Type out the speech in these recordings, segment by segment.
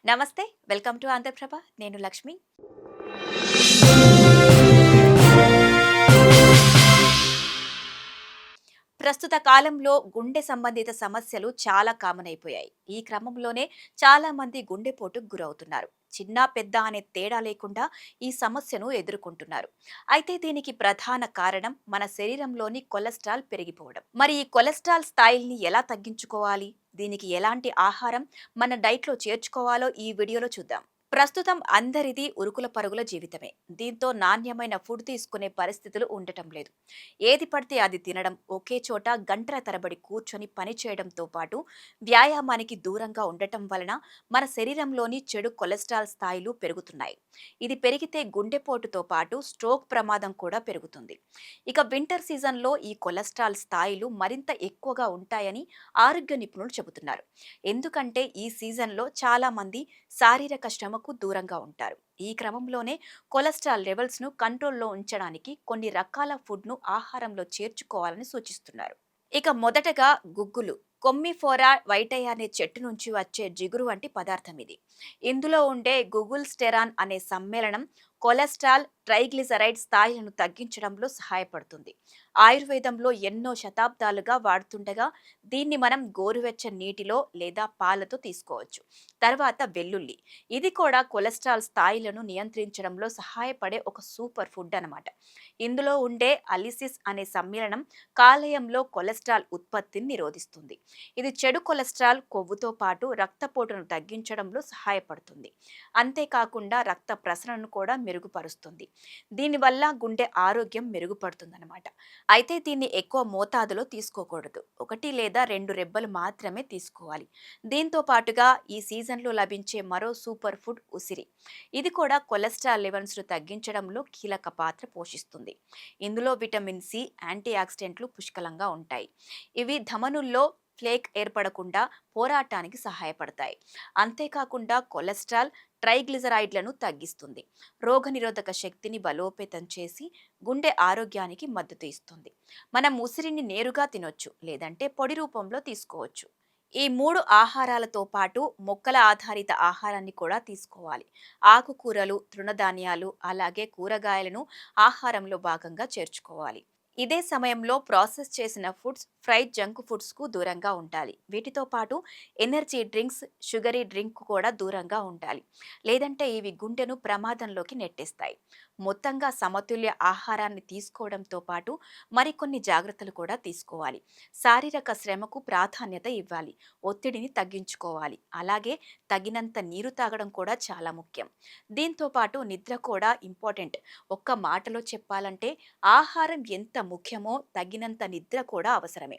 నమస్తే. Welcome to Andhra Prabha. నేను లక్ష్మి. ప్రస్తుత కాలంలో గుండె సంబంధిత సమస్యలు చాలా కామన్ అయిపోయాయి. ఈ క్రమంలోనే చాలా మంది గుండెపోటుకు గురవుతున్నారు. చిన్న పెద్ద అనే తేడా లేకుండా ఈ సమస్యను ఎదుర్కొంటున్నారు. అయితే దీనికి ప్రధాన కారణం మన శరీరంలోని కొలెస్ట్రాల్ పెరిగిపోవడం. మరి ఈ కొలెస్ట్రాల్ స్థాయిల్ని ఎలా తగ్గించుకోవాలి? దీనికి ఎలాంటి ఆహారం మన డైట్లో చేర్చుకోవాలో ఈ వీడియోలో చూద్దాం. ప్రస్తుతం అందరిది ఉరుకుల పరుగుల జీవితమే. దీంతో నాణ్యమైన ఫుడ్ తీసుకునే పరిస్థితులు ఉండటం లేదు. ఏది పడితే అది తినడం, ఒకే చోట గంటల తరబడి కూర్చొని పని చేయడంతో పాటు వ్యాయామానికి దూరంగా ఉండటం వలన మన శరీరంలోని చెడు కొలెస్ట్రాల్ స్థాయిలు పెరుగుతున్నాయి. ఇది పెరిగితే గుండెపోటుతో పాటు స్ట్రోక్ ప్రమాదం కూడా పెరుగుతుంది. ఇక వింటర్ సీజన్లో ఈ కొలెస్ట్రాల్ స్థాయిలు మరింత ఎక్కువగా ఉంటాయని ఆరోగ్య నిపుణులు చెబుతున్నారు. ఎందుకంటే ఈ సీజన్లో చాలా మంది శారీరక శ్రమకు దూరంగా ఉంటారు. ఈ క్రమంలోనే కొలెస్ట్రాల్ లెవెల్స్ ను కంట్రోల్లో ఉంచడానికి కొన్ని రకాల ఫుడ్ ను ఆహారంలో చేర్చుకోవాలని సూచిస్తున్నారు. ఇక మొదటగా గుగ్గులు. కొమ్మిఫోరా వైటై అనే చెట్టు నుంచి వచ్చే జిగురు వంటి పదార్థం ఇది. ఇందులో ఉండే గుగుల్ స్టెరాన్ అనే సమ్మేళనం కొలెస్ట్రాల్, ట్రైగ్లిసరైడ్ స్థాయిలను తగ్గించడంలో సహాయపడుతుంది. ఆయుర్వేదంలో ఎన్నో శతాబ్దాలుగా వాడుతుండగా దీన్ని మనం గోరువెచ్చని నీటిలో లేదా పాలతో తీసుకోవచ్చు. తర్వాత వెల్లుల్లి. ఇది కూడా కొలెస్ట్రాల్ స్థాయిలను నియంత్రించడంలో సహాయపడే ఒక సూపర్ ఫుడ్ అన్నమాట. ఇందులో ఉండే అలిసిస్ అనే సమ్మేళనం కాలేయంలో కొలెస్ట్రాల్ ఉత్పత్తిని నిరోధిస్తుంది. ఇది చెడు కొలెస్ట్రాల్, కొవ్వుతో పాటు రక్తపోటును తగ్గించడంలో సహాయపడుతుంది. అంతేకాకుండా రక్త ప్రసరణను కూడా మెరుగుపరుస్తుంది. దీనివల్ల గుండె ఆరోగ్యం మెరుగుపడుతుందన్నమాట. అయితే దీన్ని ఎక్కువ మోతాదులో తీసుకోకూడదు. 1 లేదా 2 రెబ్బలు మాత్రమే తీసుకోవాలి. దీంతో పాటుగా ఈ సీజన్లో లభించే మరో సూపర్ ఫుడ్ ఉసిరి. ఇది కూడా కొలెస్ట్రాల్ లెవెల్స్ను తగ్గించడంలో కీలక పాత్ర పోషిస్తుంది. ఇందులో విటమిన్ సి, యాంటీ ఆక్సిడెంట్లు పుష్కలంగా ఉంటాయి. ఇవి ధమనుల్లో ఫ్లేక్ ఏర్పడకుండా పోరాటానికి సహాయపడతాయి. అంతేకాకుండా కొలెస్ట్రాల్, ట్రైగ్లిజరైడ్లను తగ్గిస్తుంది. రోగనిరోధక శక్తిని బలోపేతం చేసి గుండె ఆరోగ్యానికి మద్దతు ఇస్తుంది. మనం ఉసిరిని నేరుగా తినొచ్చు, లేదంటే పొడి రూపంలో తీసుకోవచ్చు. ఈ 3 ఆహారాలతో పాటు మొక్కల ఆధారిత ఆహారాన్ని కూడా తీసుకోవాలి. ఆకుకూరలు, తృణధాన్యాలు, అలాగే కూరగాయలను ఆహారంలో భాగంగా చేర్చుకోవాలి. ఇదే సమయంలో ప్రాసెస్ చేసిన ఫుడ్స్, ఫ్రైడ్ జంక్ ఫుడ్స్ కు దూరంగా ఉండాలి. వీటితో పాటు ఎనర్జీ డ్రింక్స్, షుగరీ డ్రింక్ కూడా దూరంగా ఉండాలి. లేదంటే ఇవి గుండెను ప్రమాదంలోకి నెట్టేస్తాయి. మొత్తంగా సమతుల్య ఆహారాన్ని తీసుకోవడంతో పాటు మరికొన్ని జాగ్రత్తలు కూడా తీసుకోవాలి. శారీరక శ్రమకు ప్రాధాన్యత ఇవ్వాలి. ఒత్తిడిని తగ్గించుకోవాలి. అలాగే తగినంత నీరు తాగడం కూడా చాలా ముఖ్యం. దీంతో పాటు నిద్ర కూడా ఇంపార్టెంట్. ఒక్క మాటలో చెప్పాలంటే ఆహారం ఎంత ముఖ్యమో తగినంత నిద్ర కూడా అవసరమే.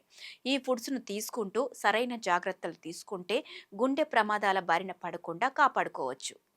ఈ ఫుడ్స్ను తీసుకుంటూ సరైన జాగ్రత్తలు తీసుకుంటే గుండె ప్రమాదాల బారిన పడకుండా కాపాడుకోవచ్చు.